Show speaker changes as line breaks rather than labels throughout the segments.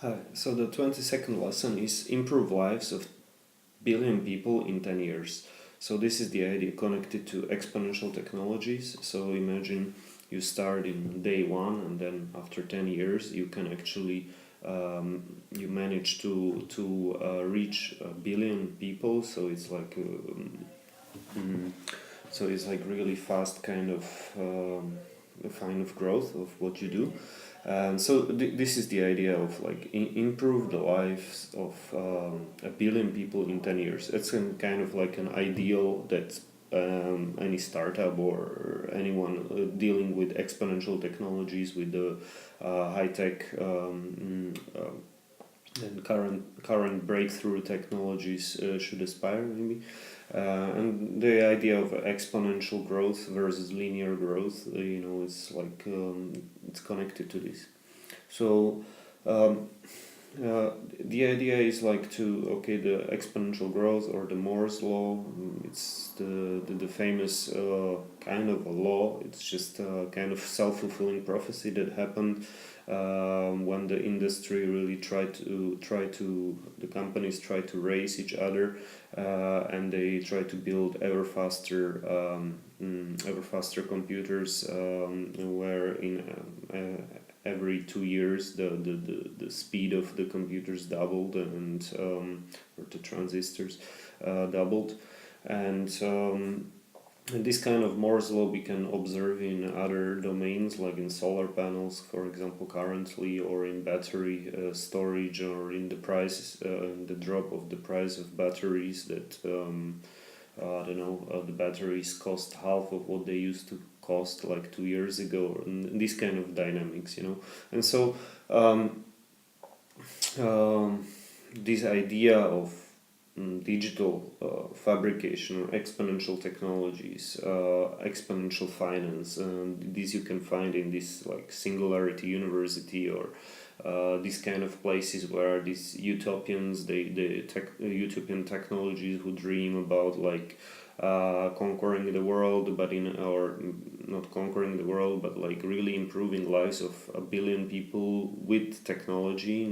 Hi. So the 22nd lesson is improve lives of billion people in 10 years. So this is the idea connected to exponential technologies. So imagine you start in day one, and then after 10 years you can actually you manage to reach a billion people. So it's like mm, so it's like really fast kind of growth of what you do. And so this is the idea of like improve the lives of a billion people in 10 years. It's kind of like an ideal that any startup or anyone dealing with exponential technologies, with the high tech and current breakthrough technologies should aspire maybe. And the idea of exponential growth versus linear growth, it's like it's connected to this. So um, the idea is like to the exponential growth or the Moore's law. It's the famous kind of a law. It's just a kind of self-fulfilling prophecy that happened when the industry really the companies try to race each other, and they try to build ever faster computers, where in every 2 years the speed of the computers doubled, and or the transistors doubled. And this kind of Moore's law we can observe in other domains, like in solar panels, for example, currently, or in battery storage, or in the price, the drop of the price of batteries. That I don't know, the batteries cost half of what they used to cost like 2 years ago, and these kind of dynamics. And so um, this idea of digital fabrication or exponential technologies, exponential finance, and these you can find in this like Singularity University, or these kind of places where these utopians, utopian technologies who dream about like conquering the world, but or not conquering the world, but like really improving lives of a billion people with technology.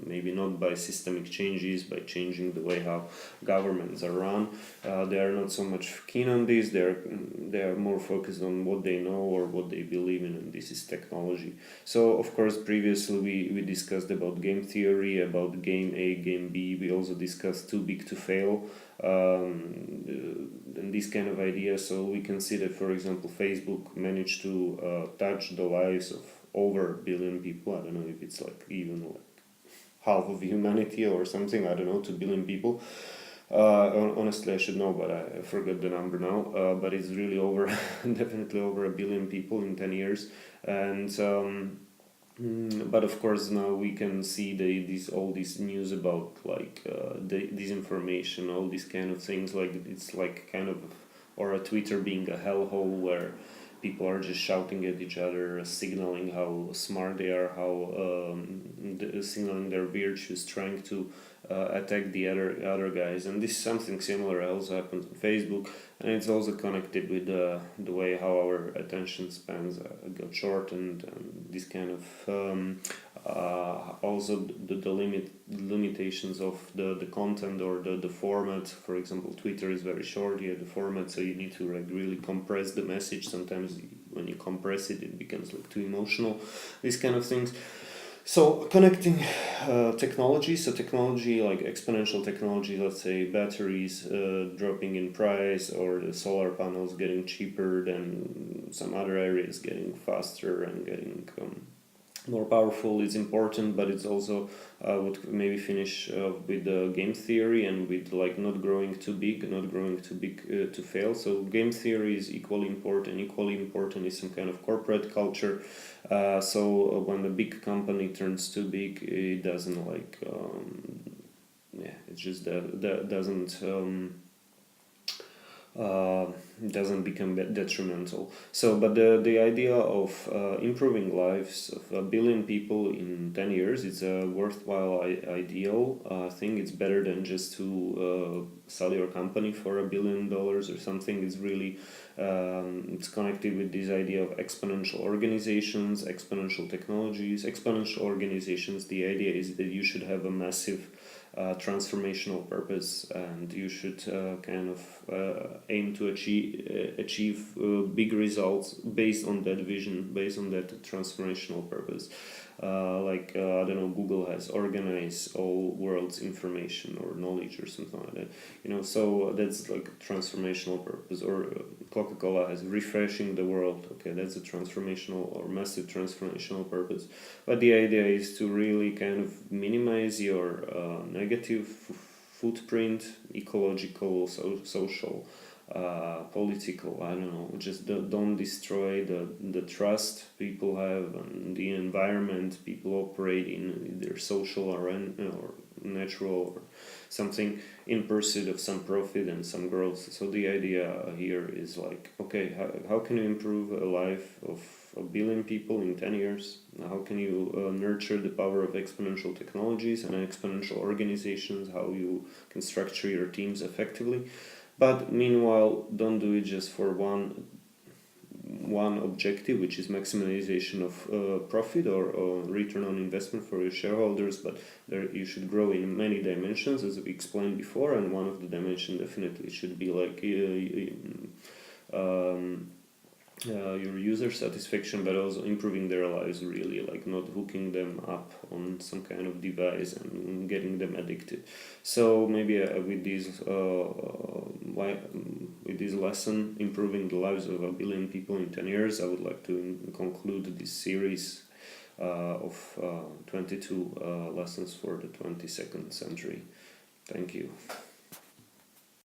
Maybe not by systemic changes, by changing the way how governments are run. They are not so much keen on this. They are more focused on what they know or what they believe in, and this is technology. So of course previously we discussed about game theory, about game A, game B. We also discussed too big to fail, and these kind of ideas. So we can see that, for example, Facebook managed to touch the lives of over a billion people. I don't know if it's like even like half of humanity or something. I don't know, 2 billion people. Honestly, I should know, but I forgot the number now. But it's really over, definitely over a billion people in 10 years. And but of course now we can see all these news about like disinformation, all these kind of things. Like it's like kind of, or a Twitter being a hellhole where people are just shouting at each other, signaling how smart they are, how signaling their virtues, trying to attack the other guys. And this is something similar also happens on Facebook, and it's also connected with the way how our attention spans got shortened, and this kind of also the limitations of the content or the format. For example, Twitter is very short here, the format, so you need to like really compress the message. Sometimes when you compress it, it becomes like too emotional, these kind of things. So connecting technology, so technology like exponential technology, let's say batteries dropping in price, or the solar panels getting cheaper, then some other areas getting faster and getting more powerful is important. But it's also would maybe finish with the game theory, and with like not growing too big to fail. So game theory is equally important. Equally important is some kind of corporate culture. So when the big company turns too big, it doesn't like it just doesn't doesn't become detrimental. So, but the idea of improving lives of a billion people in 10 years, it's a worthwhile ideal. I think it's better than just to sell your company for $1 billion or something. It's really it's connected with this idea of exponential organizations, exponential technologies, exponential organizations. The idea is that you should have a massive transformational purpose, and you should kind of aim to achieve big results based on that vision, based on that transformational purpose. I don't know, Google has organized all world's information or knowledge or something like that. So that's like a transformational purpose. Or Coca-Cola has refreshing the world. Okay, that's a transformational or massive transformational purpose. But the idea is to really kind of minimize your negative footprint, ecological, social, political. I don't know. Just don't destroy the trust people have and the environment people operate in, either social or natural or something, in pursuit of some profit and some growth. So the idea here is like, okay, how can you improve a life of a billion people in 10 years? How can you nurture the power of exponential technologies and exponential organizations? How you can structure your teams effectively? But meanwhile, don't do it just for one objective, which is maximization of profit or return on investment for your shareholders, but you should grow in many dimensions, as we explained before, and one of the dimensions definitely should be like your user satisfaction, but also improving their lives, really, like not hooking them up on some kind of device and getting them addicted. So maybe with this lesson, improving the lives of a billion people in 10 years, I would like to conclude this series of 22 lessons for the 22nd century. Thank you.